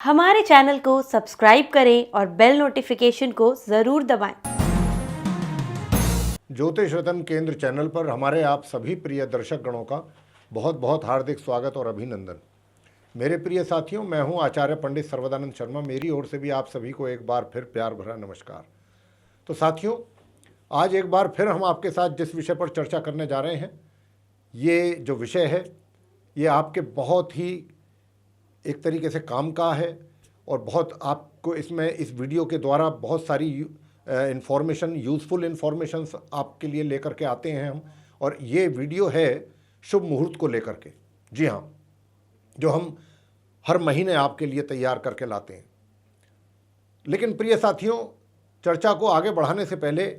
हमारे चैनल को सब्सक्राइब करें और बेल नोटिफिकेशन को ज़रूर दबाएं। ज्योतिष रतन केंद्र चैनल पर हमारे आप सभी प्रिय दर्शक गणों का बहुत बहुत हार्दिक स्वागत और अभिनंदन। मेरे प्रिय साथियों, मैं हूं आचार्य पंडित सर्वदानंद शर्मा। मेरी ओर से भी आप सभी को एक बार फिर प्यार भरा नमस्कार। तो साथियों, आज एक बार फिर हम आपके साथ जिस विषय पर चर्चा करने जा रहे हैं, ये जो विषय है ये आपके बहुत ही एक तरीके से काम का है और बहुत आपको इसमें इस वीडियो के द्वारा बहुत सारी इन्फॉर्मेशन, यूज़फुल इन्फॉर्मेशंस आपके लिए लेकर के आते हैं हम। और ये वीडियो है शुभ मुहूर्त को लेकर के। जी हाँ, जो हम हर महीने आपके लिए तैयार करके लाते हैं। लेकिन प्रिय साथियों, चर्चा को आगे बढ़ाने से पहले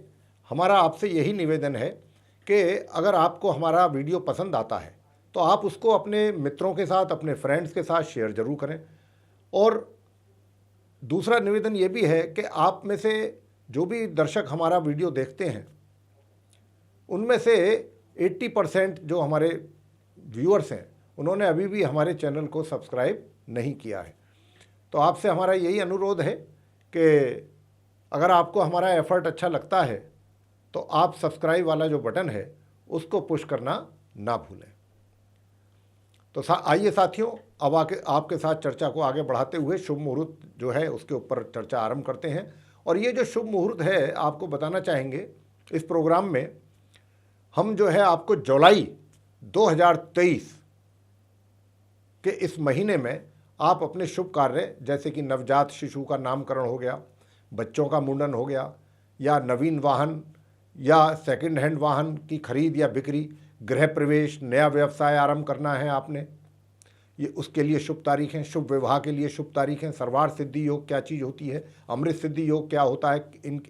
हमारा आपसे यही निवेदन है कि अगर आपको हमारा वीडियो पसंद आता है तो आप उसको अपने मित्रों के साथ, अपने फ्रेंड्स के साथ शेयर ज़रूर करें। और दूसरा निवेदन ये भी है कि आप में से जो भी दर्शक हमारा वीडियो देखते हैं उनमें से 80% जो हमारे व्यूअर्स हैं उन्होंने अभी भी हमारे चैनल को सब्सक्राइब नहीं किया है। तो आपसे हमारा यही अनुरोध है कि अगर आपको हमारा एफर्ट अच्छा लगता है तो आप सब्सक्राइब वाला जो बटन है उसको पुश करना ना भूलें। तो आइए साथियों, अब आपके साथ चर्चा को आगे बढ़ाते हुए शुभ मुहूर्त जो है उसके ऊपर चर्चा आरंभ करते हैं। और ये जो शुभ मुहूर्त है आपको बताना चाहेंगे, इस प्रोग्राम में हम जो है आपको जुलाई 2023 के इस महीने में आप अपने शुभ कार्य, जैसे कि नवजात शिशु का नामकरण हो गया, बच्चों का मुंडन हो गया, या नवीन वाहन या सेकंड हैंड वाहन की खरीद या बिक्री, गृह प्रवेश, नया व्यवसाय आरंभ करना है आपने, ये उसके लिए शुभ तारीख हैं। शुभ विवाह के लिए शुभ तारीख हैं। सर्वार्थ सिद्धि योग क्या चीज़ होती है, अमृत सिद्धि योग क्या होता है, इन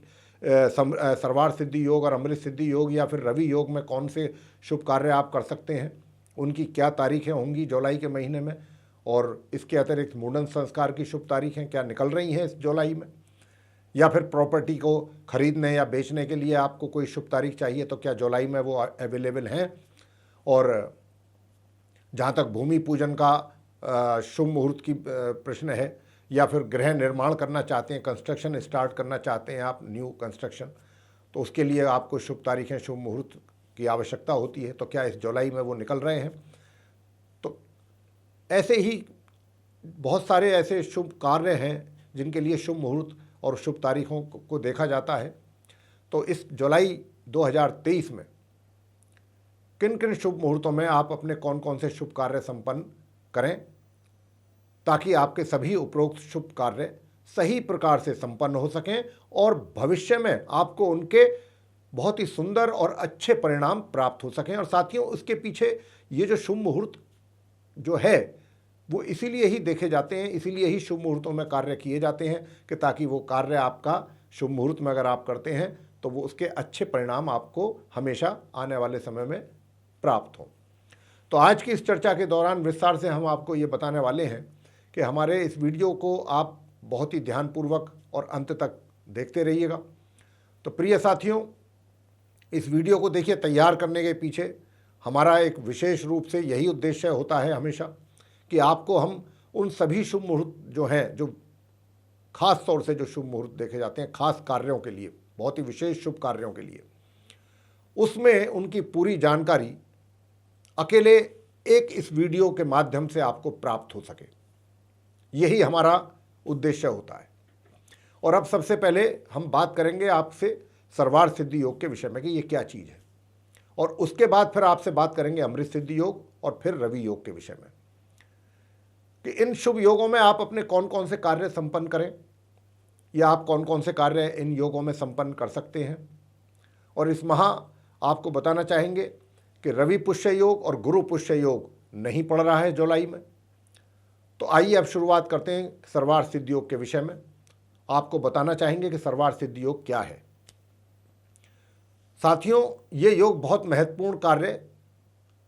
सर्वार्थ सिद्धि योग और अमृत सिद्धि योग या फिर रवि योग में कौन से शुभ कार्य आप कर सकते हैं, उनकी क्या तारीखें होंगी जुलाई के महीने में। और इसके अतिरिक्त मुंडन संस्कार की शुभ तारीखें क्या निकल रही हैं इस जुलाई में, या फिर प्रॉपर्टी को खरीदने या बेचने के लिए आपको कोई शुभ तारीख चाहिए तो क्या जुलाई में वो अवेलेबल हैं। और जहाँ तक भूमि पूजन का शुभ मुहूर्त की प्रश्न है, या फिर गृह निर्माण करना चाहते हैं, कंस्ट्रक्शन स्टार्ट करना चाहते हैं आप, न्यू कंस्ट्रक्शन, तो उसके लिए आपको शुभ तारीखें, शुभ मुहूर्त की आवश्यकता होती है। तो क्या इस जुलाई में वो निकल रहे हैं। तो ऐसे ही बहुत सारे ऐसे शुभ कार्य हैं जिनके लिए शुभ मुहूर्त और शुभ तारीखों को देखा जाता है। तो इस जुलाई 2023 में किन किन शुभ मुहूर्तों में आप अपने कौन कौन से शुभ कार्य संपन्न करें, ताकि आपके सभी उपरोक्त शुभ कार्य सही प्रकार से संपन्न हो सकें और भविष्य में आपको उनके बहुत ही सुंदर और अच्छे परिणाम प्राप्त हो सकें। और साथियों, उसके पीछे ये जो शुभ मुहूर्त जो है वो इसीलिए ही देखे जाते हैं, इसीलिए ही शुभ मुहूर्तों में कार्य किए जाते हैं कि ताकि वो कार्य आपका शुभ मुहूर्त में अगर आप करते हैं तो वो उसके अच्छे परिणाम आपको हमेशा आने वाले समय में प्राप्त हो। तो आज की इस चर्चा के दौरान विस्तार से हम आपको ये बताने वाले हैं कि हमारे इस वीडियो को आप बहुत ही ध्यानपूर्वक और अंत तक देखते रहिएगा। तो प्रिय साथियों, इस वीडियो को देखिए, तैयार करने के पीछे हमारा एक विशेष रूप से यही उद्देश्य होता है हमेशा कि आपको हम उन सभी शुभ मुहूर्त जो हैं, जो खास तौर से जो शुभ मुहूर्त देखे जाते हैं खास कार्यों के लिए, बहुत ही विशेष शुभ कार्यों के लिए, उसमें उनकी पूरी जानकारी अकेले एक इस वीडियो के माध्यम से आपको प्राप्त हो सके, यही हमारा उद्देश्य होता है। और अब सबसे पहले हम बात करेंगे आपसे सर्वार्थ सिद्धि योग के विषय में कि ये क्या चीज़ है, और उसके बाद फिर आपसे बात करेंगे अमृत सिद्धि योग और फिर रवि योग के विषय में कि इन शुभ योगों में आप अपने कौन कौन से कार्य संपन्न करें, या आप कौन कौन से कार्य इन योगों में संपन्न कर सकते हैं। और इस माह आपको बताना चाहेंगे कि रवि पुष्य योग और गुरु पुष्य योग नहीं पड़ रहा है जुलाई में। तो आइए अब शुरुआत करते हैं सर्वार्थ सिद्धि योग के विषय में। आपको बताना चाहेंगे कि सर्वार्थ सिद्धि योग क्या है। साथियों, ये योग बहुत महत्वपूर्ण कार्य,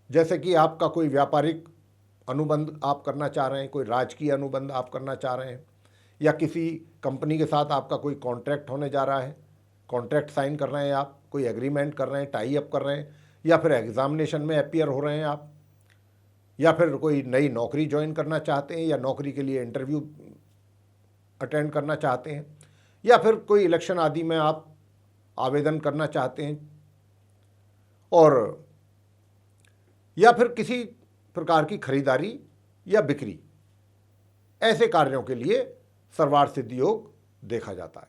जैसे कि आपका कोई व्यापारिक अनुबंध आप करना चाह रहे हैं, कोई राजकीय अनुबंध आप करना चाह रहे हैं, या किसी कंपनी के साथ आपका कोई कॉन्ट्रैक्ट होने जा रहा है, कॉन्ट्रैक्ट साइन कर रहे हैं आप, कोई एग्रीमेंट कर रहे हैं, टाई अप कर रहे हैं, या फिर एग्जामिनेशन में अपीयर हो रहे हैं आप, या फिर कोई नई नौकरी ज्वाइन करना चाहते हैं या नौकरी के लिए इंटरव्यू अटेंड करना चाहते हैं, या फिर कोई इलेक्शन आदि में आप आवेदन करना चाहते हैं, और या फिर किसी प्रकार की खरीदारी या बिक्री, ऐसे कार्यों के लिए सर्वार्थ सिद्धि योग देखा जाता है।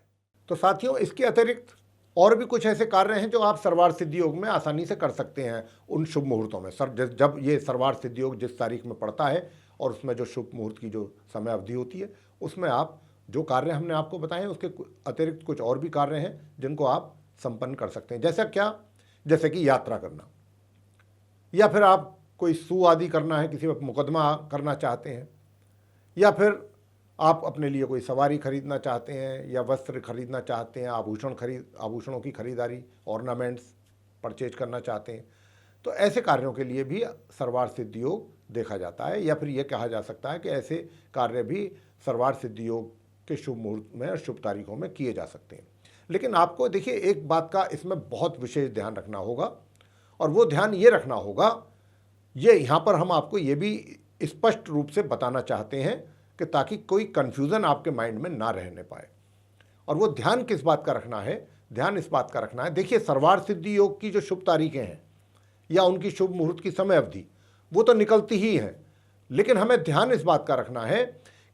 तो साथियों, इसके अतिरिक्त और भी कुछ ऐसे कार्य हैं जो आप सर्वार्थ सिद्धि योग में आसानी से कर सकते हैं उन शुभ मुहूर्तों में। जब ये सर्वार्थ सिद्धि योग जिस तारीख में पड़ता है और उसमें जो शुभ मुहूर्त की जो समय अवधि होती है, उसमें आप जो कार्य हमने आपको बताए हैं उसके अतिरिक्त कुछ और भी कार्य हैं जिनको आप संपन्न कर सकते हैं। जैसा क्या? जैसे कि यात्रा करना, या फिर आप कोई सू आदि करना है, किसी पर मुकदमा करना चाहते हैं, या फिर आप अपने लिए कोई सवारी खरीदना चाहते हैं, या वस्त्र खरीदना चाहते हैं, आभूषणों की खरीदारी, ऑर्नामेंट्स परचेज करना चाहते हैं, तो ऐसे कार्यों के लिए भी सर्वार्थ सिद्धि योग देखा जाता है। या फिर यह कहा जा सकता है कि ऐसे कार्य भी सर्वार्थ सिद्धि योग के शुभ मुहूर्त में और शुभ तारीखों में किए जा सकते हैं। लेकिन आपको देखिए, एक बात का इसमें बहुत विशेष ध्यान रखना होगा, और वो ध्यान ये रखना होगा, ये यहाँ पर हम आपको ये भी स्पष्ट रूप से बताना चाहते हैं कि ताकि कोई कन्फ्यूज़न आपके माइंड में ना रहने पाए। और वो ध्यान किस बात का रखना है? ध्यान इस बात का रखना है, देखिए, सर्वार्थ सिद्धि योग की जो शुभ तारीखें हैं या उनकी शुभ मुहूर्त की समय अवधि वो तो निकलती ही है, लेकिन हमें ध्यान इस बात का रखना है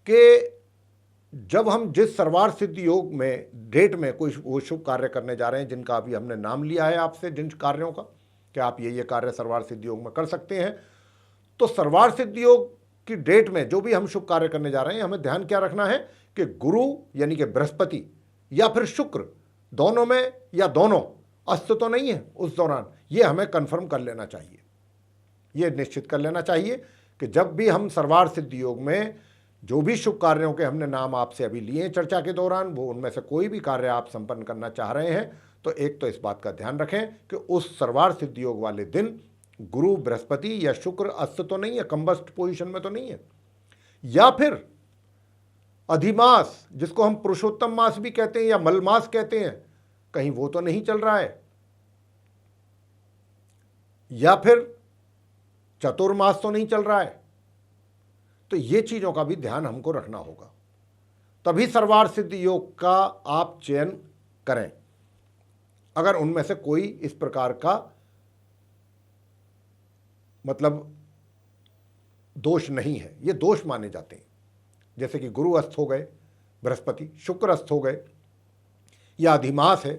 कि जब हम जिस सर्वार्थ सिद्धि योग में डेट में कोई वो शुभ कार्य करने जा रहे हैं, जिनका अभी हमने नाम लिया है आपसे, जिन कार्यों का कि आप ये कार्य सर्वार्थ सिद्धि योग में कर सकते हैं, तो सर्वार्थ सिद्धि योग की डेट में जो भी हम शुभ कार्य करने जा रहे हैं, हमें ध्यान क्या रखना है कि गुरु यानी कि बृहस्पति या फिर शुक्र, दोनों में या दोनों अस्त तो नहीं है उस दौरान, ये हमें कंफर्म कर लेना चाहिए। ये निश्चित कर लेना चाहिए कि जब भी हम सर्वार्थ सिद्धि योग में जो भी शुभ कार्यों के हमने नाम आपसे अभी लिए हैं चर्चा के दौरान, वो उनमें से कोई भी कार्य आप संपन्न करना चाह रहे हैं, तो एक तो इस बात का ध्यान रखें कि उस सर्वार्थ सिद्धि योग वाले दिन गुरु, बृहस्पति या शुक्र अस्त तो नहीं है, कंबस्ट पोजीशन में तो नहीं है, या फिर अधिमास जिसको हम पुरुषोत्तम मास भी कहते हैं या मलमास कहते हैं, कहीं वो तो नहीं चल रहा है, या फिर चतुर्मास तो नहीं चल रहा है। तो ये चीजों का भी ध्यान हमको रखना होगा, तभी सर्वार्थ सिद्धि योग का आप चयन करें। अगर उनमें से कोई इस प्रकार का मतलब दोष नहीं है, ये दोष माने जाते हैं, जैसे कि गुरु अस्त हो गए, बृहस्पति, शुक्र अस्त हो गए, या अधिमास है,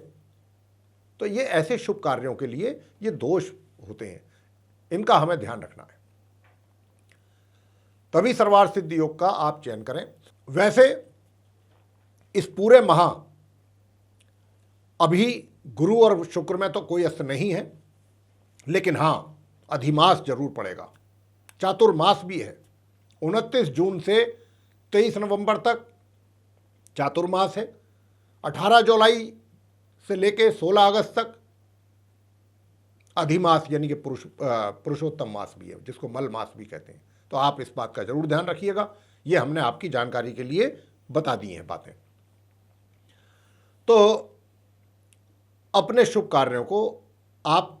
तो ये ऐसे शुभ कार्यों के लिए ये दोष होते हैं, इनका हमें ध्यान रखना है, तभी सर्वार्थ सिद्धि योग का आप चयन करें। वैसे इस पूरे माह अभी गुरु और शुक्र में तो कोई अस्त नहीं है, लेकिन हाँ, अधिमास जरूर पड़ेगा, चातुर्मास भी है। 29 जून से 23 नवंबर तक चातुर्मास है, 18 जुलाई से लेके 16 अगस्त तक अधिमास यानी कि पुरुषोत्तम मास भी है, जिसको मल मास भी कहते हैं। तो आप इस बात का जरूर ध्यान रखिएगा, ये हमने आपकी जानकारी के लिए बता दी हैं बातें। तो अपने शुभ कार्यों को आप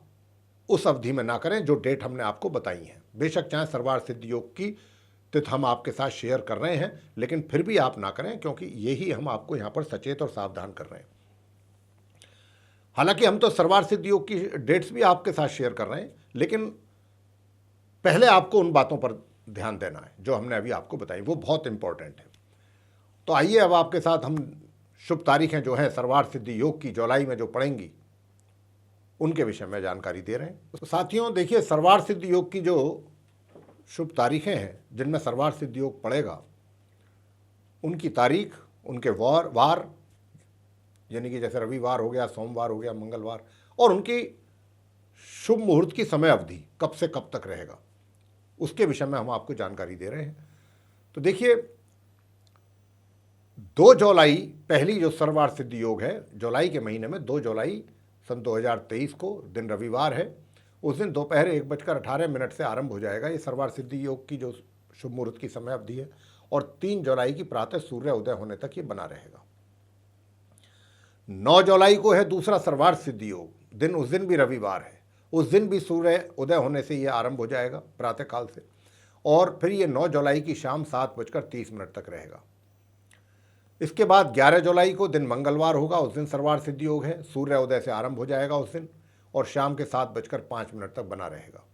उस अवधि में ना करें जो डेट हमने आपको बताई है। बेशक चाहे सर्वार्थ सिद्धि योग की तिथि हम आपके साथ शेयर कर रहे हैं, लेकिन फिर भी आप ना करें, क्योंकि यही हम आपको यहाँ पर सचेत और सावधान कर रहे हैं। हालांकि हम तो सर्वार्थ सिद्धि योग की डेट्स भी आपके साथ शेयर कर रहे हैं, लेकिन पहले आपको उन बातों पर ध्यान देना है जो हमने अभी आपको बताई, वो बहुत इंपॉर्टेंट है। तो आइए अब आपके साथ हम शुभ तारीखें जो हैं सर्वार्थ सिद्धि योग की जुलाई में जो पड़ेंगी उनके विषय में जानकारी दे रहे हैं। तो साथियों देखिए, सर्वार्थ सिद्धि योग की जो शुभ तारीखें हैं जिनमें सर्वार्थ सिद्धि योग पड़ेगा, उनकी तारीख, उनके वार यानी कि जैसे रविवार हो गया, सोमवार हो गया, मंगलवार, और उनकी शुभ मुहूर्त की समय अवधि कब से कब तक रहेगा, उसके विषय में हम आपको जानकारी दे रहे हैं। तो देखिए, 2 जुलाई पहली जो सर्वार्थ सिद्धि योग है, जुलाई के महीने में 2 जुलाई सन 2023 को दिन रविवार है, उस दिन दोपहर 1:18 से आरंभ हो जाएगा ये सर्वार्थ सिद्धि योग की जो शुभ मुहूर्त की समय अवधि है, और 3 जुलाई की प्रातः सूर्य उदय होने तक ये बना रहेगा। 9 जुलाई को है दूसरा सर्वार्थ सिद्धि योग दिन, उस दिन भी रविवार है, उस दिन भी सूर्य उदय होने से ये आरंभ हो जाएगा प्रातःकाल से, और फिर ये 9 जुलाई की शाम 7:30 तक रहेगा। इसके बाद 11 जुलाई को दिन मंगलवार होगा, उस दिन सर्वार्थ सिद्धि योग है, सूर्य उदय से आरंभ हो जाएगा उस दिन और शाम के 7:05 तक बना रहेगा।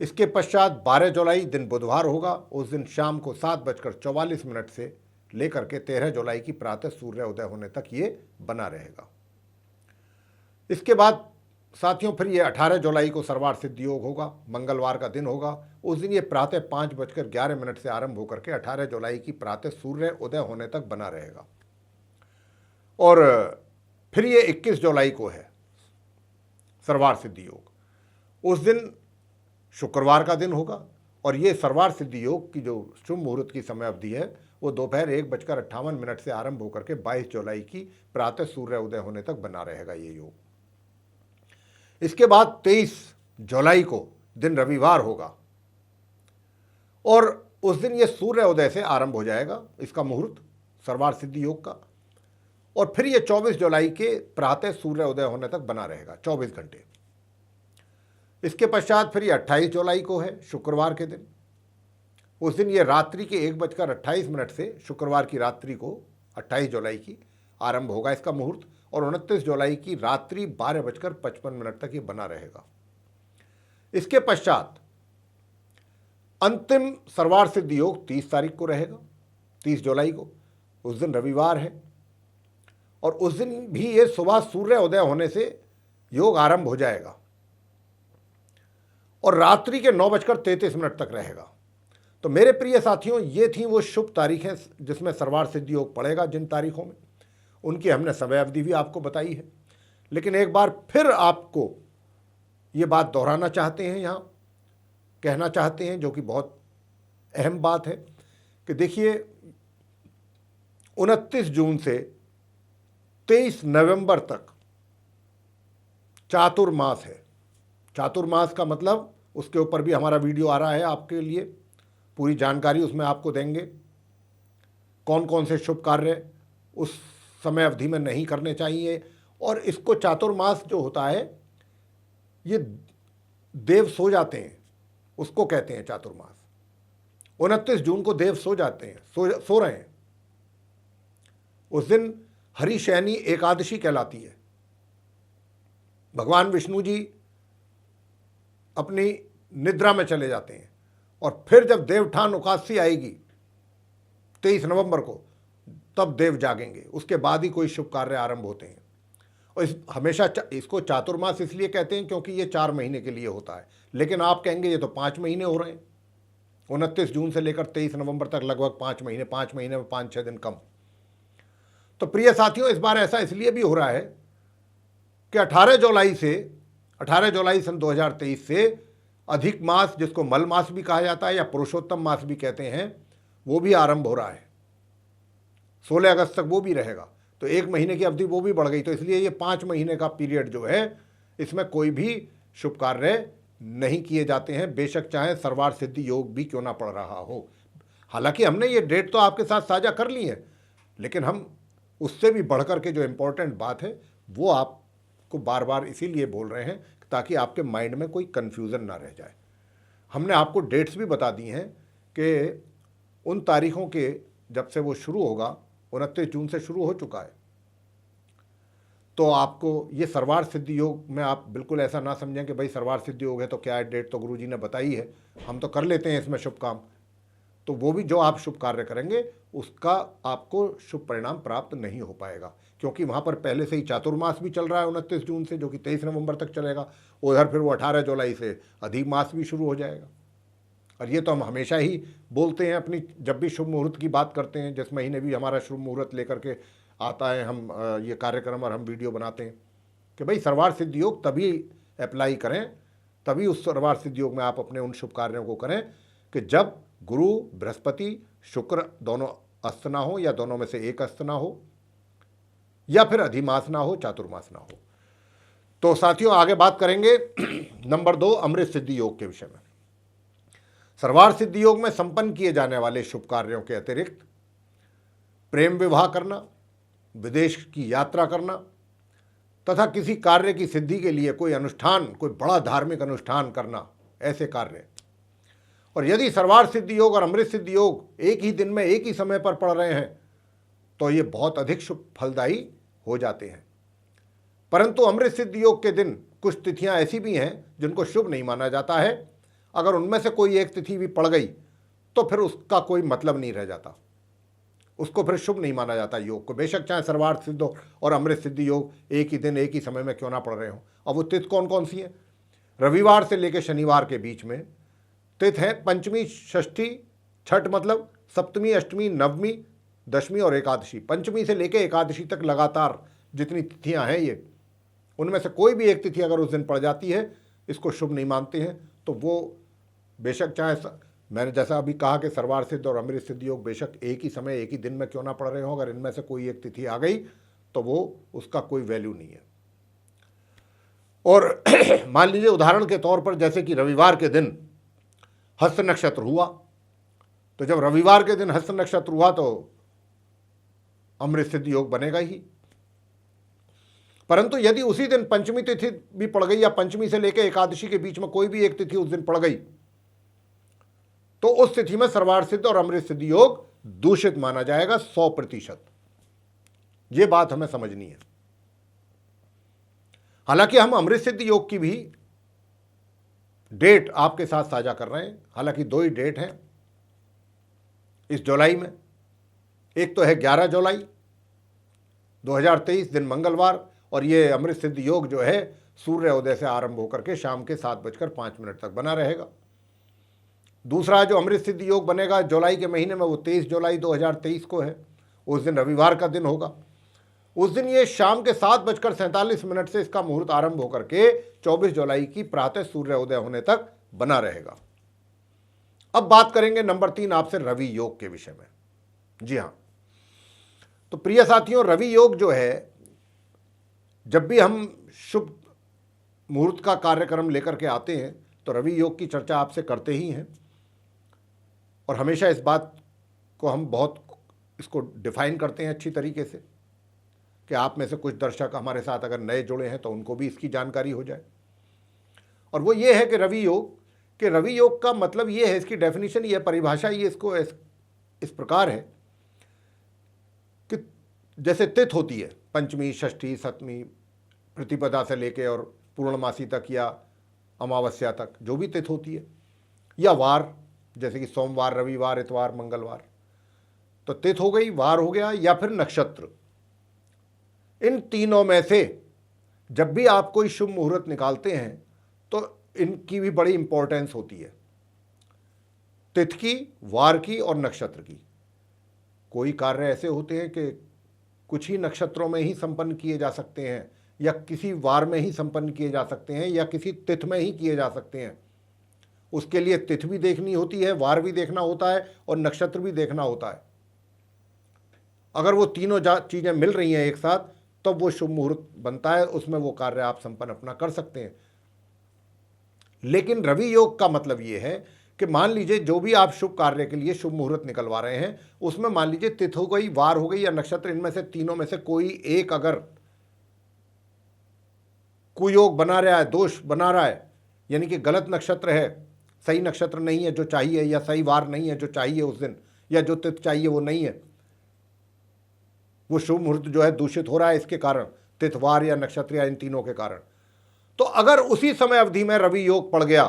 इसके पश्चात 12 जुलाई दिन बुधवार होगा, उस दिन शाम को 7:44 से लेकर के 13 जुलाई की प्रातः सूर्य उदय होने तक ये बना रहेगा। इसके बाद साथियों फिर ये 18 जुलाई को सर्वार्थ सिद्धि योग होगा, मंगलवार का दिन होगा, उस दिन ये प्रातः 5:11 से आरंभ होकर के 18 जुलाई की प्रातः सूर्य उदय होने तक बना रहेगा। और फिर ये 21 जुलाई को है सर्वार्थ सिद्धि योग, उस दिन शुक्रवार का दिन होगा और ये सर्वार्थ सिद्धि योग की जो शुभ मुहूर्त की समय अवधि है वो दोपहर 1:58 से आरंभ होकर के 22 जुलाई की प्रातः सूर्य उदय होने तक बना रहेगा ये योग। इसके बाद 23 जुलाई को दिन रविवार होगा और उस दिन ये सूर्य उदय से आरंभ हो जाएगा इसका मुहूर्त सर्वार्थ सिद्धि योग का, और फिर ये 24 जुलाई के प्रातः सूर्य उदय होने तक बना रहेगा 24 घंटे। इसके पश्चात फिर ये 28 जुलाई को है शुक्रवार के दिन, उस दिन ये रात्रि के 1:28 से शुक्रवार की रात्रि को 28 जुलाई की आरंभ होगा इसका मुहूर्त और 29 जुलाई की रात्रि 12:55 तक ये बना रहेगा। इसके पश्चात अंतिम सर्वार्थ सिद्धि योग 30 तारीख को रहेगा, 30 जुलाई को, उस दिन रविवार है और उस दिन भी ये सुबह सूर्य उदय होने से योग आरंभ हो जाएगा और रात्रि के 9:33 तक रहेगा। तो मेरे प्रिय साथियों, ये थी वो शुभ तारीखें जिसमें सर्वार्थ सिद्धि योग पड़ेगा। जिन तारीखों में उनकी हमने समय अवधि भी आपको बताई है, लेकिन एक बार फिर आपको ये बात दोहराना चाहते हैं, यहाँ कहना चाहते हैं, जो कि बहुत अहम बात है कि देखिए 29 जून से 23 नवंबर तक चातुर्मास है। चातुर्मास का मतलब उसके ऊपर भी हमारा वीडियो आ रहा है आपके लिए, पूरी जानकारी उसमें आपको देंगे। कौन कौन से शुभ कार्य उस समय अवधि में नहीं करने चाहिए, और इसको चातुर्मास जो होता है ये देव सो जाते हैं उसको कहते हैं चातुर्मास। 29 जून को देव सो जाते हैं, सो रहे हैं, उस दिन हरिशयनी एकादशी कहलाती है। भगवान विष्णु जी अपनी निद्रा में चले जाते हैं और फिर जब देवठान एकादशी आएगी 23 नवंबर को, तब देव जागेंगे, उसके बाद ही कोई शुभ कार्य आरंभ होते हैं। और हमेशा इसको चातुर्मास इसलिए कहते हैं क्योंकि ये 4 महीने के लिए होता है, लेकिन आप कहेंगे ये तो 5 महीने हो रहे हैं। 29 जून से लेकर 23 नवंबर तक लगभग 5 महीने, 5 महीने में 5-6 दिन कम। तो प्रिय साथियों, इस बार ऐसा इसलिए भी हो रहा है कि 18 जुलाई सन 2023 से अधिक मास, जिसको मल मास भी कहा जाता है या पुरुषोत्तम मास भी कहते हैं, वो भी आरंभ हो रहा है। 16 अगस्त तक वो भी रहेगा, तो 1 महीने की अवधि वो भी बढ़ गई। तो इसलिए ये 5 महीने का पीरियड जो है, इसमें कोई भी शुभ कार्य नहीं किए जाते हैं, बेशक चाहे सर्वार्थ सिद्धि योग भी क्यों ना पड़ रहा हो। हालांकि हमने ये डेट तो आपके साथ साझा कर ली है, लेकिन हम उससे भी बढ़कर के जो इम्पोर्टेंट बात है वो आपको बार बार इसीलिए बोल रहे हैं ताकि आपके माइंड में कोई कन्फ्यूज़न ना रह जाए। हमने आपको डेट्स भी बता दी हैं कि उन तारीखों के जब से वो शुरू होगा, 29 जून से शुरू हो चुका है। तो आपको ये सर्वार्थ सिद्धि योग में आप बिल्कुल ऐसा ना समझें कि भाई सर्वार्थ सिद्धि योग है तो क्या है, डेट तो गुरुजी ने बताई है, हम तो कर लेते हैं इसमें शुभ काम। तो वो भी जो आप शुभ कार्य करेंगे उसका आपको शुभ परिणाम प्राप्त नहीं हो पाएगा, क्योंकि वहाँ पर पहले से ही चातुर्मास भी चल रहा है 29 जून से, जो कि 23 नवंबर तक चलेगा। उधर फिर वो 18 जुलाई से अधिक मास भी शुरू हो जाएगा। और ये तो हम हमेशा ही बोलते हैं अपनी, जब भी शुभ मुहूर्त की बात करते हैं, जिस महीने भी हमारा शुभ मुहूर्त लेकर के आता है हम ये कार्यक्रम और हम वीडियो बनाते हैं कि भाई सर्वार्थ सिद्धि योग तभी अप्लाई करें, तभी उस सर्वार्थ सिद्धि योग में आप अपने उन शुभ कार्यों को करें कि जब गुरु, बृहस्पति, शुक्र दोनों अस्त ना हो, या दोनों में से एक अस्त ना हो, या फिर अधिमास ना हो, चातुर्मास ना हो। तो साथियों, आगे बात करेंगे नंबर 2 अमृत सिद्धि योग के विषय में। सर्वार्थ सिद्धि योग में संपन्न किए जाने वाले शुभ कार्यों के अतिरिक्त प्रेम विवाह करना, विदेश की यात्रा करना तथा किसी कार्य की सिद्धि के लिए कोई अनुष्ठान, कोई बड़ा धार्मिक अनुष्ठान करना, ऐसे कार्य। और यदि सर्वार्थ सिद्धि योग और अमृत सिद्धि योग एक ही दिन में एक ही समय पर पड़ रहे हैं तो ये बहुत अधिक शुभ फलदायी हो जाते हैं। परंतु अमृत सिद्ध योग के दिन कुछ तिथियां ऐसी भी हैं जिनको शुभ नहीं माना जाता है। अगर उनमें से कोई एक तिथि भी पड़ गई तो फिर उसका कोई मतलब नहीं रह जाता, उसको फिर शुभ नहीं माना जाता योग को, बेशक चाहे सर्वार्थ सिद्ध और अमृत सिद्धि योग एक ही दिन एक ही समय में क्यों ना पड़ रहे हो। अब वो तिथि कौन कौन सी हैं? रविवार से लेकर शनिवार के बीच में तिथि है पंचमी, षष्ठी, छठ मतलब सप्तमी, अष्टमी, नवमी, दशमी और एकादशी। पंचमी से लेकर एकादशी तक लगातार जितनी तिथियां हैं ये, उनमें से कोई भी एक तिथि अगर उस दिन पड़ जाती है इसको शुभ नहीं मानते हैं। तो वो बेशक चाहे मैंने जैसा अभी कहा कि सर्वार्थ सिद्ध और अमृत सिद्ध योग बेशक एक ही समय एक ही दिन में क्यों ना पड़ रहे हो, अगर इनमें से कोई एक तिथि आ गई तो वो उसका कोई वैल्यू नहीं है। और मान लीजिए उदाहरण के तौर पर जैसे कि रविवार के दिन हस्त नक्षत्र हुआ, तो जब रविवार के दिन हस्त नक्षत्र हुआ तो अमृत सिद्ध योग बनेगा ही। परंतु यदि उसी दिन पंचमी तिथि भी पड़ गई या पंचमी से लेकर एकादशी के बीच में कोई भी एक तिथि उस दिन पड़ गई तो उस तिथि में सर्वार्थ सिद्ध और अमृत सिद्ध योग दूषित माना जाएगा 100%। यह बात हमें समझनी है। हालांकि हम अमृत सिद्ध योग की भी डेट आपके साथ साझा कर रहे हैं। हालांकि 2 ही डेट हैं इस जुलाई में। एक तो है 11 जुलाई 2023 दिन मंगलवार, और ये अमृत सिद्ध योग जो है सूर्य उदय से आरंभ होकर के शाम के 7:05 तक बना रहेगा। दूसरा जो अमृत सिद्ध योग बनेगा जुलाई के महीने में वो 23 जुलाई 2023 को है। उस दिन रविवार का दिन होगा। उस दिन ये शाम के 7:47 से इसका मुहूर्त आरंभ होकर के 24 जुलाई की प्रातः सूर्य उदय होने तक बना रहेगा। अब बात करेंगे नंबर 3 आपसे रवि योग के विषय में। जी हाँ, तो प्रिय साथियों, रवि योग जो है, जब भी हम शुभ मुहूर्त का कार्यक्रम लेकर के आते हैं तो रवि योग की चर्चा आपसे करते ही हैं। और हमेशा इस बात को हम बहुत इसको डिफाइन करते हैं अच्छी तरीके से कि आप में से कुछ दर्शक हमारे साथ अगर नए जुड़े हैं तो उनको भी इसकी जानकारी हो जाए। और वो ये है कि रवि योग का मतलब ये है, इसकी डेफिनेशन, ये परिभाषा, ये इसको इस प्रकार है कि जैसे तिथि होती है पंचमी, षष्ठी, सप्तमी, प्रतिपदा से लेके और पूर्णमासी तक या अमावस्या तक जो भी तिथि होती है, या वार जैसे कि सोमवार, रविवार, इतवार, मंगलवार, तो तिथि हो गई, वार हो गया, या फिर नक्षत्र। इन तीनों में से जब भी आप कोई शुभ मुहूर्त निकालते हैं तो इनकी भी बड़ी इंपॉर्टेंस होती है, तिथि की, वार की और नक्षत्र की। कोई कार्य ऐसे होते हैं कि कुछ ही नक्षत्रों में ही संपन्न किए जा सकते हैं, या किसी वार में ही संपन्न किए जा सकते हैं, या किसी तिथि में ही किए जा सकते हैं। उसके लिए तिथि भी देखनी होती है, वार भी देखना होता है और नक्षत्र भी देखना होता है। अगर वो तीनों चीज़ें मिल रही हैं एक साथ तब वो शुभ मुहूर्त बनता है, उसमें वो कार्य आप संपन्न अपना कर सकते हैं। लेकिन रवि योग का मतलब ये है कि मान लीजिए जो भी आप शुभ कार्य के लिए शुभ मुहूर्त निकलवा रहे हैं उसमें मान लीजिए तिथि हो गई, वार हो गई या नक्षत्र, इनमें से तीनों में से कोई एक अगर कुयोग बना रहा है, दोष बना रहा है, यानी कि गलत नक्षत्र है, सही नक्षत्र नहीं है जो चाहिए, या सही वार नहीं है जो चाहिए उस दिन, या जो तिथि चाहिए वो नहीं है, वो शुभ मुहूर्त जो है दूषित हो रहा है इसके कारण, तिथि, वार या नक्षत्र या इन तीनों के कारण। तो अगर उसी समय अवधि में रवि योग पड़ गया,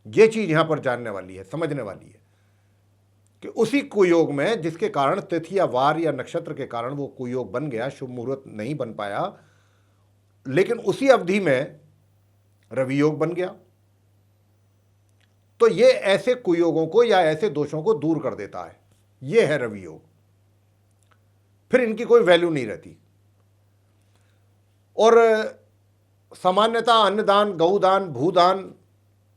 ये चीज यहां पर जानने वाली है, समझने वाली है कि उसी कुयोग में जिसके कारण तिथि या वार या नक्षत्र के कारण वो कुयोग बन गया, शुभ मुहूर्त नहीं बन पाया, लेकिन उसी अवधि में रवि योग बन गया, तो ये ऐसे कुयोगों को या ऐसे दोषों को दूर कर देता है। ये है रवि योग। फिर इनकी कोई वैल्यू नहीं रहती। और सामान्यतः अन्नदान, गौदान, भूदान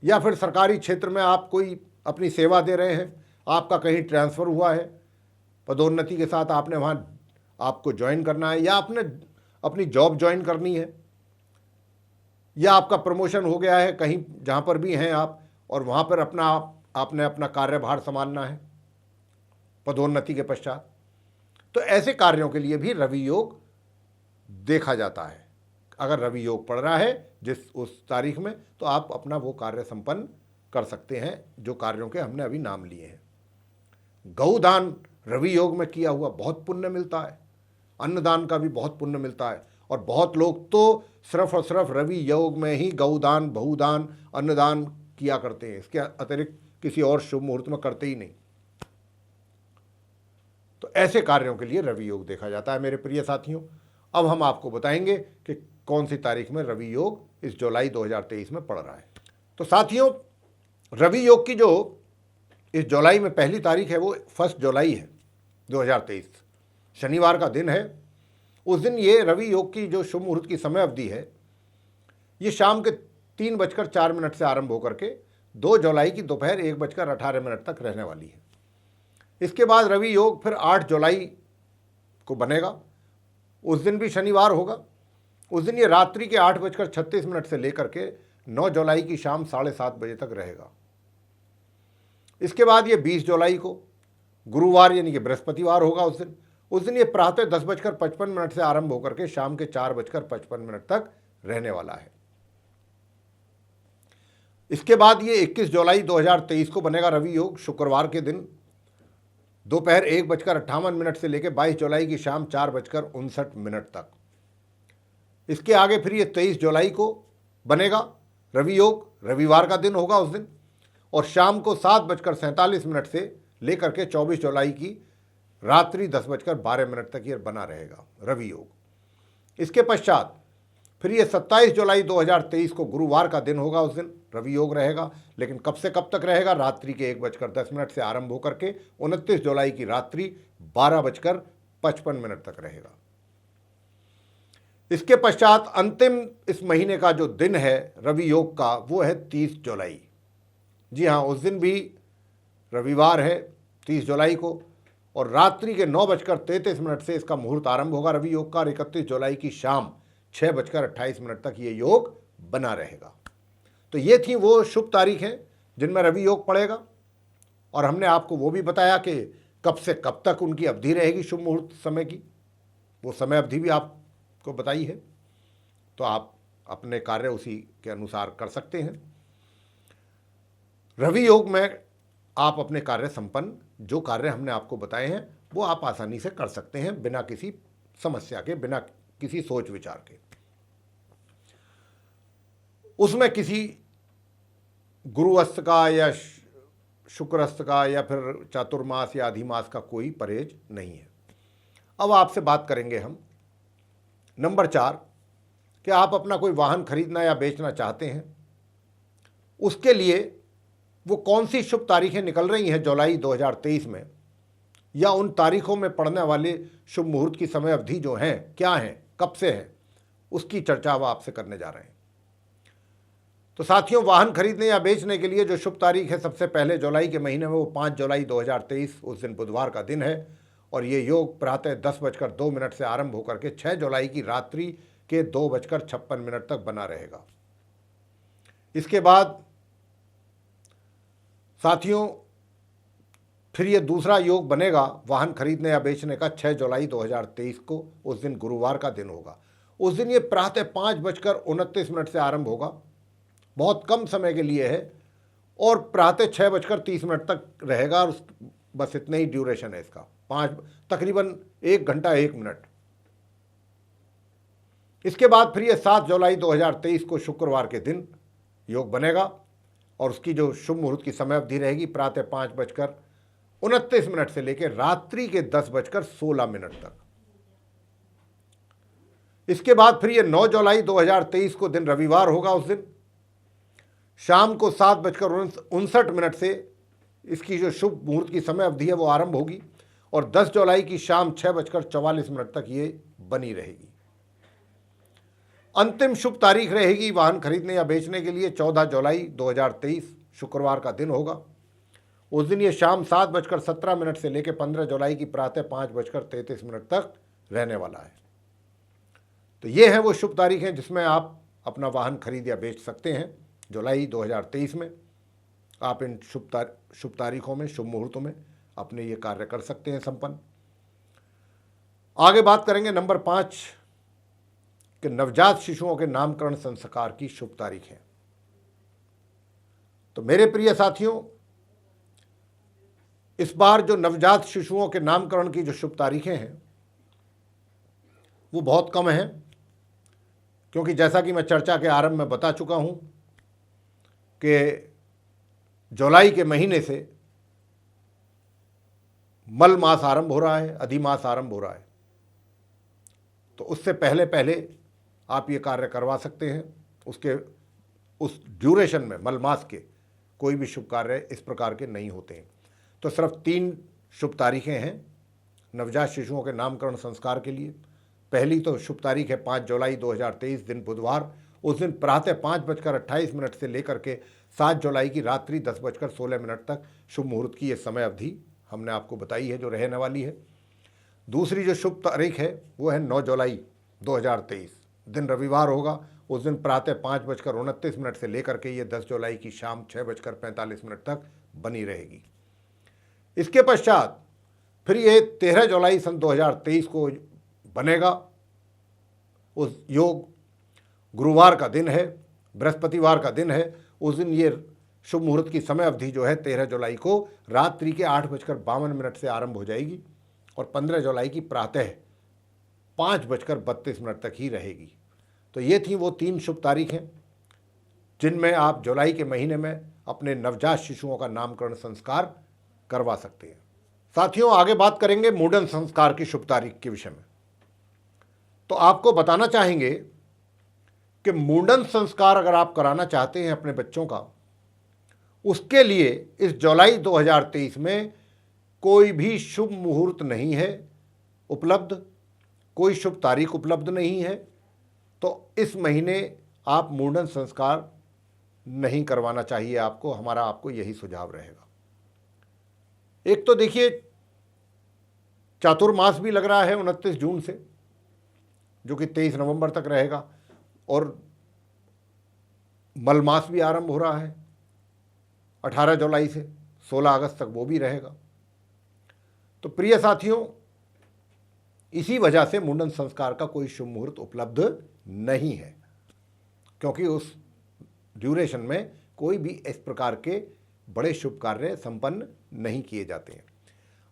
या फिर सरकारी क्षेत्र में आप कोई अपनी सेवा दे रहे हैं, आपका कहीं ट्रांसफ़र हुआ है, पदोन्नति के साथ आपने वहाँ आपको ज्वाइन करना है, या आपने अपनी जॉब ज्वाइन करनी है, या आपका प्रमोशन हो गया है कहीं जहाँ पर भी हैं आप, और वहाँ पर आपने अपना कार्यभार संभालना है पदोन्नति के पश्चात, तो ऐसे कार्यों के लिए भी रवि योग देखा जाता है। अगर रवि योग पड़ रहा है उस तारीख में, तो आप अपना वो कार्य संपन्न कर सकते हैं जो कार्यों के हमने अभी नाम लिए हैं। गौदान रवि योग में किया हुआ बहुत पुण्य मिलता है, अन्नदान का भी बहुत पुण्य मिलता है। और बहुत लोग तो सिर्फ और सिर्फ रवि योग में ही गौदान, बहुदान, अन्नदान किया करते हैं, इसके अतिरिक्त किसी और शुभ मुहूर्त में करते ही नहीं। तो ऐसे कार्यों के लिए रवि योग देखा जाता है मेरे प्रिय साथियों। अब हम आपको बताएंगे कि कौन सी तारीख में रवि योग इस जुलाई 2023 में पड़ रहा है। तो साथियों, रवि योग की जो इस जुलाई में पहली तारीख है वो 1 जुलाई है 2023, शनिवार का दिन है। उस दिन ये रवि योग की जो शुभ मुहूर्त की समय अवधि है ये शाम के 3:04 से आरंभ होकर के 2 जुलाई की दोपहर 1:18 तक रहने वाली है। इसके बाद रवि योग फिर 8 जुलाई को बनेगा, उस दिन भी शनिवार होगा। उस दिन ये रात्रि के 8:36 से लेकर के 9 जुलाई की शाम 7:30 बजे तक रहेगा। इसके बाद ये 20 जुलाई को गुरुवार यानी कि बृहस्पतिवार होगा। उस दिन ये प्रातः 10:55 से आरंभ होकर के शाम के 4:55 तक रहने वाला है। इसके बाद ये 21 जुलाई 2023 को बनेगा रवि योग, शुक्रवार के दिन दोपहर 1:58 से लेकर 22 जुलाई की शाम 4:59 तक। इसके आगे फिर ये 23 जुलाई को बनेगा रवि योग, रविवार का दिन होगा उस दिन, और शाम को 7:47 से लेकर के 24 जुलाई की रात्रि 10:12 तक ये बना रहेगा रवि योग। इसके पश्चात फिर ये 27 जुलाई 2023 को गुरुवार का दिन होगा, उस दिन रवि योग रहेगा। लेकिन कब से कब तक रहेगा? रात्रि के 1:10 से आरंभ होकर के 29 जुलाई की रात्रि 12:55 तक रहेगा। इसके पश्चात अंतिम इस महीने का जो दिन है रवि योग का वो है 30 जुलाई। जी हाँ, उस दिन भी रविवार है 30 जुलाई को, और रात्रि के 9:33 से इसका मुहूर्त आरंभ होगा रवि योग का, और 31 जुलाई की शाम 6:28 तक ये योग बना रहेगा। तो ये थी वो शुभ तारीखें जिनमें रवि योग पड़ेगा, और हमने आपको वो भी बताया कि कब से कब तक उनकी अवधि रहेगी शुभ मुहूर्त समय की, वो समय अवधि भी आपको बताई है। तो आप अपने कार्य उसी के अनुसार कर सकते हैं। रवि योग में आप अपने कार्य संपन्न, जो कार्य हमने आपको बताए हैं वो आप आसानी से कर सकते हैं, बिना किसी समस्या के, बिना किसी सोच विचार के। उसमें किसी गुरु अस्त का या शुक्र अस्त का या फिर चातुर्मास या अधिमास का कोई परहेज नहीं है। अब आपसे बात करेंगे हम नंबर 4 कि आप अपना कोई वाहन खरीदना या बेचना चाहते हैं, उसके लिए वो कौन सी शुभ तारीखें निकल रही हैं जुलाई 2023 में, या उन तारीखों में पड़ने वाले शुभ मुहूर्त की समय अवधि जो हैं क्या हैं, कब से हैं, उसकी चर्चा अब आपसे करने जा रहे हैं। तो साथियों, वाहन खरीदने या बेचने के लिए जो शुभ तारीख है सबसे पहले जुलाई के महीने में वो 5 जुलाई 2023, उस दिन बुधवार का दिन है, और ये योग प्रातः 10:02 से आरंभ होकर के 6 जुलाई की रात्रि के 2:56 तक बना रहेगा। इसके बाद साथियों फिर ये दूसरा योग बनेगा वाहन खरीदने या बेचने का 6 जुलाई 2023 को, उस दिन गुरुवार का दिन होगा। उस दिन ये प्रातः 5:29 से आरंभ होगा, बहुत कम समय के लिए है, और प्रातः 6:30 तक रहेगा, और बस इतने ही ड्यूरेशन है इसका, तकरीबन 1 घंटा 1 मिनट। इसके बाद फिर ये 7 जुलाई 2023 को शुक्रवार के दिन योग बनेगा, और उसकी जो शुभ मुहूर्त की समय अवधि रहेगी प्रातः 5:29 से लेकर रात्रि के 10:16 तक। इसके बाद फिर ये 9 जुलाई 2023 को दिन रविवार होगा, उस दिन शाम को 7:59 से इसकी जो शुभ मुहूर्त की समय अवधि है वो आरंभ होगी, और 10 जुलाई की शाम 6:44 तक ये बनी रहेगी। अंतिम शुभ तारीख रहेगी वाहन खरीदने या बेचने के लिए 14 जुलाई 2023, शुक्रवार का दिन होगा। उस दिन ये शाम 7:17 से लेकर 15 जुलाई की प्रातः 5:33 तक रहने वाला है। तो ये है वो शुभ तारीख हैं जिसमें आप अपना वाहन खरीद या बेच सकते हैं जुलाई 2023 में। आप इन शुभ तारीखों में, शुभ मुहूर्तों में अपने ये कार्य कर सकते हैं संपन्न। आगे बात करेंगे नंबर 5 कि नवजात शिशुओं के नामकरण संस्कार की शुभ तारीख है। तो मेरे प्रिय साथियों, इस बार जो नवजात शिशुओं के नामकरण की जो शुभ तारीखें हैं वो बहुत कम हैं, क्योंकि जैसा कि मैं चर्चा के आरंभ में बता चुका हूं कि जुलाई के महीने से मल मास आरंभ हो रहा है, अधिमास आरंभ हो रहा है, तो उससे पहले पहले आप ये कार्य करवा सकते हैं। उसके उस ड्यूरेशन में मल मास के कोई भी शुभ कार्य इस प्रकार के नहीं होते हैं। तो सिर्फ 3 शुभ तारीखें हैं नवजात शिशुओं के नामकरण संस्कार के लिए। पहली तो शुभ तारीख है 5 जुलाई 2023 दिन बुधवार। उस दिन प्रातः 5:28 से लेकर के 7 जुलाई की रात्रि 10:16 तक शुभ मुहूर्त की ये समय अवधि हमने आपको बताई है जो रहने वाली है। दूसरी जो शुभ तारीख है वो है 9 जुलाई 2023 दिन रविवार होगा। उस दिन प्रातः 5:29 से लेकर के ये 10 जुलाई की शाम 6:45 तक बनी रहेगी। इसके पश्चात फिर ये 13 जुलाई सन 2023 को बनेगा। उस योग गुरुवार का दिन है, बृहस्पतिवार का दिन है। उस दिन ये शुभ मुहूर्त की समय अवधि जो है 13 जुलाई को रात्रि के 8:52 से आरंभ हो जाएगी और 15 जुलाई की प्रातः 5:32 तक ही रहेगी। तो ये थी वो 3 शुभ तारीखें जिनमें आप जुलाई के महीने में अपने नवजात शिशुओं का नामकरण संस्कार करवा सकते हैं। साथियों, आगे बात करेंगे मुंडन संस्कार की शुभ तारीख के विषय में। तो आपको बताना चाहेंगे कि मुंडन संस्कार अगर आप कराना चाहते हैं अपने बच्चों का, उसके लिए इस जुलाई 2023 में कोई भी शुभ मुहूर्त नहीं है उपलब्ध, कोई शुभ तारीख उपलब्ध नहीं है। तो इस महीने आप मुंडन संस्कार नहीं करवाना चाहिए आपको। हमारा आपको यही सुझाव रहेगा। एक तो देखिए चातुर्मास भी लग रहा है 29 जून से, जो कि 23 नवंबर तक रहेगा, और मलमास भी आरंभ हो रहा है 18 जुलाई से 16 अगस्त तक, वो भी रहेगा। तो प्रिय साथियों, इसी वजह से मुंडन संस्कार का कोई शुभ मुहूर्त उपलब्ध नहीं है, क्योंकि उस ड्यूरेशन में कोई भी इस प्रकार के बड़े शुभ कार्य संपन्न नहीं किए जाते हैं।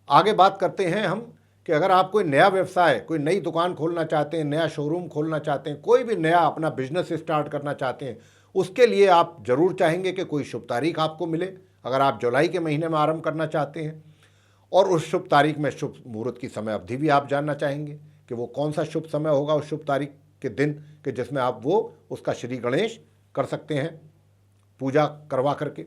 आगे बात करते हैं हम कि अगर आप कोई नया व्यवसाय, कोई नई दुकान खोलना चाहते हैं, नया शोरूम खोलना चाहते हैं, कोई भी नया अपना बिजनेस स्टार्ट करना चाहते हैं, उसके लिए आप जरूर चाहेंगे कि कोई शुभ तारीख आपको मिले। अगर आप जुलाई के महीने में आरंभ करना चाहते हैं और उस शुभ तारीख में शुभ मुहूर्त की समय अवधि भी आप जानना चाहेंगे कि वो कौन सा शुभ समय होगा उस शुभ तारीख के दिन कि जिसमें आप वो उसका श्री गणेश कर सकते हैं पूजा करवा करके।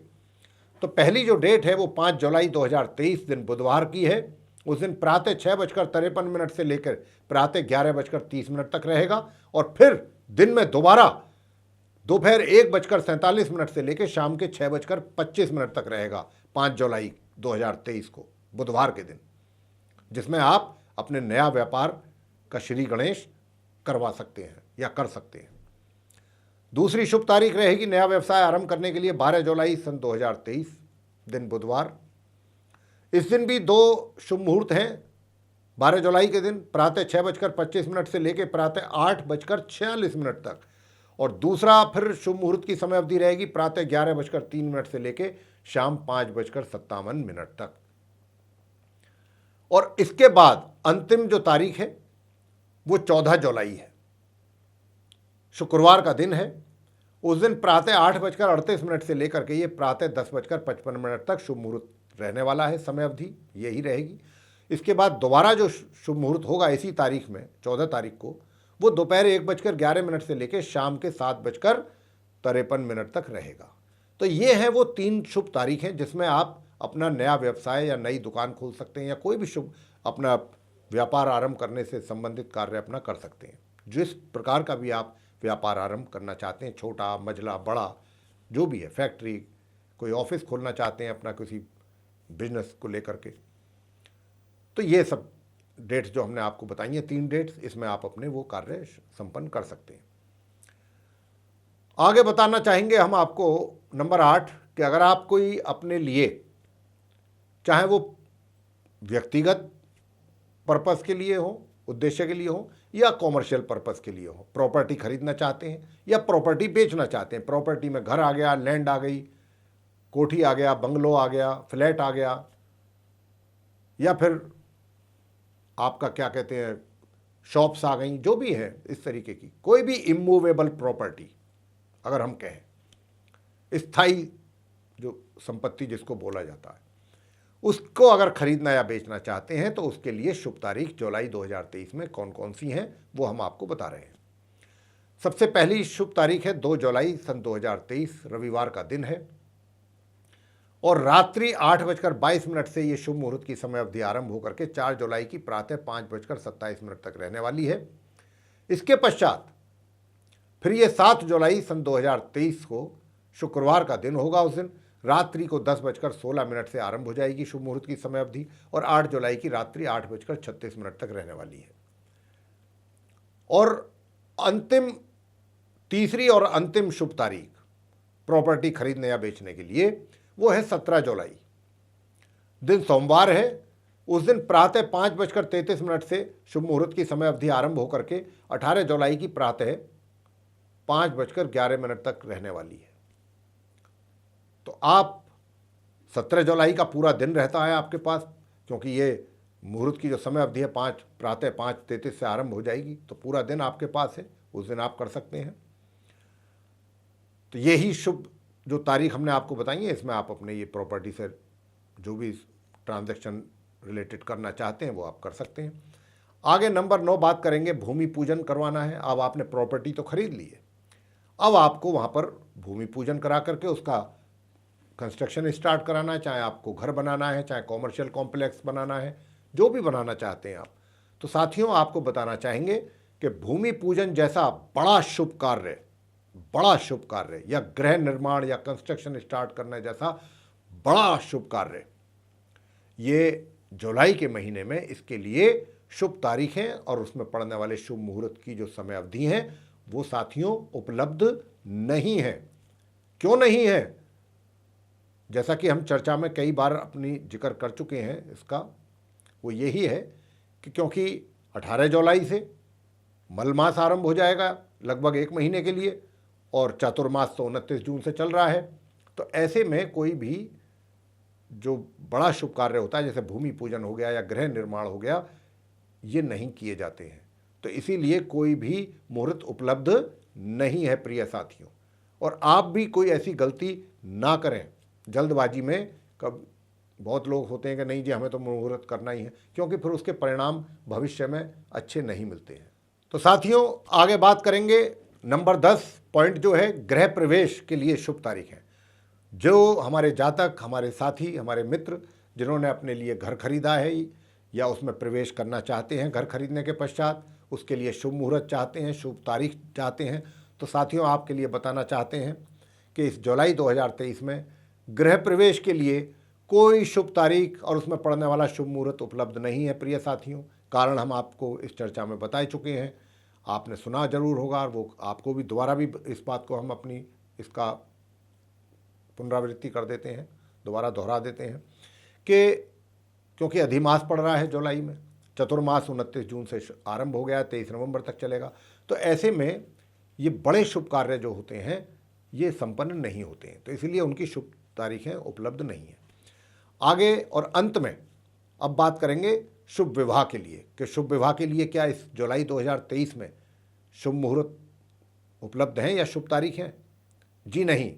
तो पहली जो डेट है वो 5 जुलाई 2023 दिन बुधवार की है। उस दिन प्रातः 6:53 से लेकर प्रातः 11:30 तक रहेगा और फिर दिन में दोबारा दोपहर 1:47 से लेकर शाम के 6:25 तक रहेगा 5 जुलाई 2023 को बुधवार के दिन, जिसमें आप अपने नया व्यापार का श्री गणेश करवा सकते हैं या कर सकते हैं। दूसरी शुभ तारीख रहेगी नया व्यवसाय आरंभ करने के लिए 12 जुलाई सन 2023 दिन बुधवार। इस दिन भी 2 शुभ मुहूर्त हैं। 12 जुलाई के दिन प्रातः 6:25 से लेकर प्रातः 8:46 तक, और दूसरा फिर शुभ मुहूर्त की समय अवधि रहेगी प्रातः 11:03 से लेकर शाम 5:57 तक। और इसके बाद अंतिम जो तारीख है वो 14 जुलाई है, शुक्रवार का दिन है। उस दिन प्रातः 8:38 से लेकर के ये प्रातः 10:55 तक शुभ मुहूर्त रहने वाला है, समय अवधि यही रहेगी। इसके बाद दोबारा जो शुभ मुहूर्त होगा इसी तारीख में 14 तारीख को, वो दोपहर 1:11 से लेकर शाम के 7:53 तक रहेगा। तो ये है वो 3 शुभ तारीखें जिसमें आप अपना नया व्यवसाय या नई दुकान खोल सकते हैं या कोई भी शुभ अपना व्यापार आरंभ करने से संबंधित कार्य अपना कर सकते हैं। जिस प्रकार का भी आप व्यापार आरंभ करना चाहते हैं, छोटा मझला बड़ा जो भी है, फैक्ट्री, कोई ऑफिस खोलना चाहते हैं अपना किसी बिजनेस को लेकर के, तो ये सब डेट्स जो हमने आपको बताई हैं 3 डेट्स, इसमें आप अपने वो कार्य संपन्न कर सकते हैं। आगे बताना चाहेंगे हम आपको नंबर 8 कि अगर आप कोई अपने लिए, चाहे वो व्यक्तिगत पर्पस के लिए हो, उद्देश्य के लिए हो या कॉमर्शियल पर्पस के लिए हो, प्रॉपर्टी खरीदना चाहते हैं या प्रॉपर्टी बेचना चाहते हैं, प्रॉपर्टी में घर आ गया, लैंड आ गई, कोठी आ गया, बंगलो आ गया, फ्लैट आ गया, या फिर आपका क्या कहते हैं शॉप्स आ गई, जो भी है इस तरीके की कोई भी इमूवेबल प्रॉपर्टी अगर हम कहें, स्थायी जो संपत्ति जिसको बोला जाता है, उसको अगर खरीदना या बेचना चाहते हैं तो उसके लिए शुभ तारीख जुलाई 2023 में कौन कौन सी हैं वो हम आपको बता रहे हैं। सबसे पहली शुभ तारीख है 2 जुलाई सन 2023, रविवार का दिन है और रात्रि 8:22 से ये शुभ मुहूर्त की समय अवधि आरंभ होकर के 4 जुलाई की प्रातः 5:27 तक रहने वाली है। इसके पश्चात फिर ये 7 जुलाई सन 2023 को शुक्रवार का दिन होगा। उस दिन रात्रि को 10:16 से आरंभ हो जाएगी शुभ मुहूर्त की समय अवधि और 8 जुलाई की रात्रि 8:36 तक रहने वाली है। और तीसरी और अंतिम शुभ तारीख प्रॉपर्टी खरीदने या बेचने के लिए वो है 17 जुलाई, दिन सोमवार है। उस दिन प्रातः 5:33 से शुभ मुहूर्त की समय अवधि आरंभ होकर के 18 जुलाई की प्रातः 5:11 तक रहने वाली है। तो आप 17 जुलाई का पूरा दिन रहता है आपके पास, क्योंकि ये मुहूर्त की जो समय अवधि है प्रातः 5:33 से आरंभ हो जाएगी, तो पूरा दिन आपके पास है, उस दिन आप कर सकते हैं। तो यही शुभ जो तारीख हमने आपको बताई है, इसमें आप अपने ये प्रॉपर्टी से जो भी ट्रांजैक्शन रिलेटेड करना चाहते हैं वो आप कर सकते हैं। आगे नंबर 9 बात करेंगे, भूमि पूजन करवाना है। अब आपने प्रॉपर्टी तो खरीद ली है, अब आपको वहाँ पर भूमि पूजन करा करके उसका कंस्ट्रक्शन स्टार्ट कराना है, चाहे आपको घर बनाना है, चाहे कॉमर्शियल कॉम्प्लेक्स बनाना है, जो भी बनाना चाहते हैं आप। तो साथियों आपको बताना चाहेंगे कि भूमि पूजन जैसा बड़ा शुभ कार्य या गृह निर्माण या कंस्ट्रक्शन स्टार्ट करने जैसा बड़ा शुभ कार्य ये जुलाई के महीने में इसके लिए शुभ तारीखें और उसमें पड़ने वाले शुभ मुहूर्त की जो समय अवधि हैं वो साथियों उपलब्ध नहीं है। क्यों नहीं है? जैसा कि हम चर्चा में कई बार अपनी जिक्र कर चुके हैं इसका, वो यही है कि क्योंकि 18 जुलाई से मलमास आरंभ हो जाएगा लगभग 1 महीने के लिए और चातुर्मास तो 29 जून से चल रहा है। तो ऐसे में कोई भी जो बड़ा शुभ कार्य होता है जैसे भूमि पूजन हो गया या गृह निर्माण हो गया, ये नहीं किए जाते हैं। तो इसीलिए कोई भी मुहूर्त उपलब्ध नहीं है प्रिय साथियों। और आप भी कोई ऐसी गलती ना करें जल्दबाजी में। कब बहुत लोग होते हैं कि नहीं जी हमें तो मुहूर्त करना ही है, क्योंकि फिर उसके परिणाम भविष्य में अच्छे नहीं मिलते हैं। तो साथियों आगे बात करेंगे नंबर 10 पॉइंट जो है गृह प्रवेश के लिए शुभ तारीख है। जो हमारे जातक, हमारे साथी, हमारे मित्र जिन्होंने अपने लिए घर खरीदा है या उसमें प्रवेश करना चाहते हैं, घर खरीदने के पश्चात उसके लिए शुभ मुहूर्त चाहते हैं, शुभ तारीख चाहते हैं, तो साथियों आपके लिए बताना चाहते हैं कि इस जुलाई 2023 में गृह प्रवेश के लिए कोई शुभ तारीख और उसमें पड़ने वाला शुभ मुहूर्त उपलब्ध नहीं है प्रिय साथियों। कारण हम आपको इस चर्चा में बता चुके हैं, आपने सुना जरूर होगा और वो आपको भी दोबारा भी इस बात को हम अपनी इसका पुनरावृत्ति कर देते हैं, दोबारा दोहरा देते हैं कि क्योंकि अधिमास पड़ रहा है जुलाई में, चतुर्मास 29 जून से आरंभ हो गया, 23 नवंबर तक चलेगा। तो ऐसे में ये बड़े शुभ कार्य जो होते हैं ये संपन्न नहीं होते हैं, तो इसलिए उनकी शुभ तारीखें उपलब्ध नहीं हैं। आगे और अंत में अब बात करेंगे शुभ विवाह के लिए कि शुभ विवाह के लिए क्या इस जुलाई 2023 में शुभ मुहूर्त उपलब्ध हैं या शुभ तारीख हैं? जी नहीं,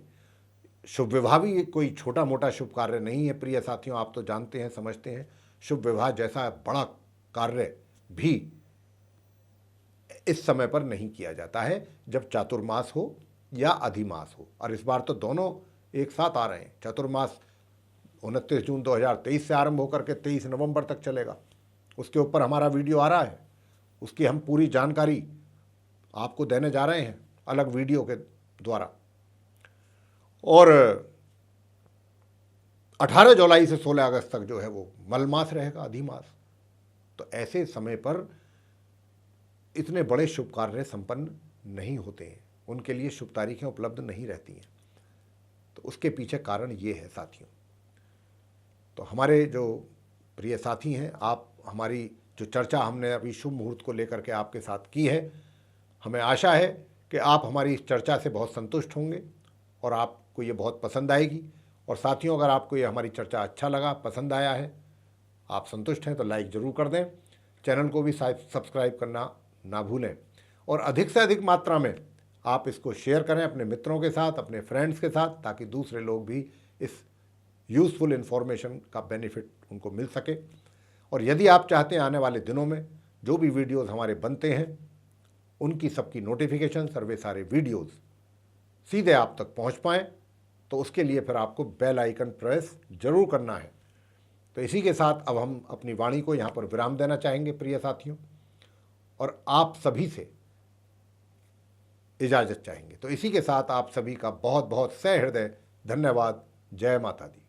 शुभ विवाह भी कोई छोटा मोटा शुभ कार्य नहीं है प्रिय साथियों। आप तो जानते हैं, समझते हैं, शुभ विवाह जैसा बड़ा कार्य भी इस समय पर नहीं किया जाता है जब चातुर्मास हो या अधिमास हो। और इस बार तो दोनों एक साथ आ रहे हैं। चतुर्मास 29 जून 2023 से आरंभ होकर के 23 नवंबर तक चलेगा। उसके ऊपर हमारा वीडियो आ रहा है, उसकी हम पूरी जानकारी आपको देने जा रहे हैं अलग वीडियो के द्वारा। और 18 जुलाई से 16 अगस्त तक जो है वो मलमास रहेगा, अधिमास। तो ऐसे समय पर इतने बड़े शुभ कार्य संपन्न नहीं होते हैं, उनके लिए शुभ तारीखें उपलब्ध नहीं रहती हैं। तो उसके पीछे कारण ये है साथियों। तो हमारे जो प्रिय साथी हैं, आप हमारी जो चर्चा हमने अभी शुभ मुहूर्त को लेकर के आपके साथ की है, हमें आशा है कि आप हमारी इस चर्चा से बहुत संतुष्ट होंगे और आपको ये बहुत पसंद आएगी। और साथियों अगर आपको ये हमारी चर्चा अच्छा लगा, पसंद आया है, आप संतुष्ट हैं तो लाइक ज़रूर कर दें, चैनल को भी सब्सक्राइब करना ना भूलें और अधिक से अधिक मात्रा में आप इसको शेयर करें अपने मित्रों के साथ, अपने फ्रेंड्स के साथ, ताकि दूसरे लोग भी इस यूज़फुल इन्फॉर्मेशन का बेनिफिट उनको मिल सके। और यदि आप चाहते हैं आने वाले दिनों में जो भी वीडियोस हमारे बनते हैं उनकी सबकी नोटिफिकेशन, सर्वे सारे वीडियोस सीधे आप तक पहुंच पाएँ, तो उसके लिए फिर आपको बेल आइकन प्रेस जरूर करना है। तो इसी के साथ अब हम अपनी वाणी को यहाँ पर विराम देना चाहेंगे प्रिय साथियों, और आप सभी से इजाज़त चाहेंगे। तो इसी के साथ आप सभी का बहुत बहुत सहृदय धन्यवाद। जय माता दी।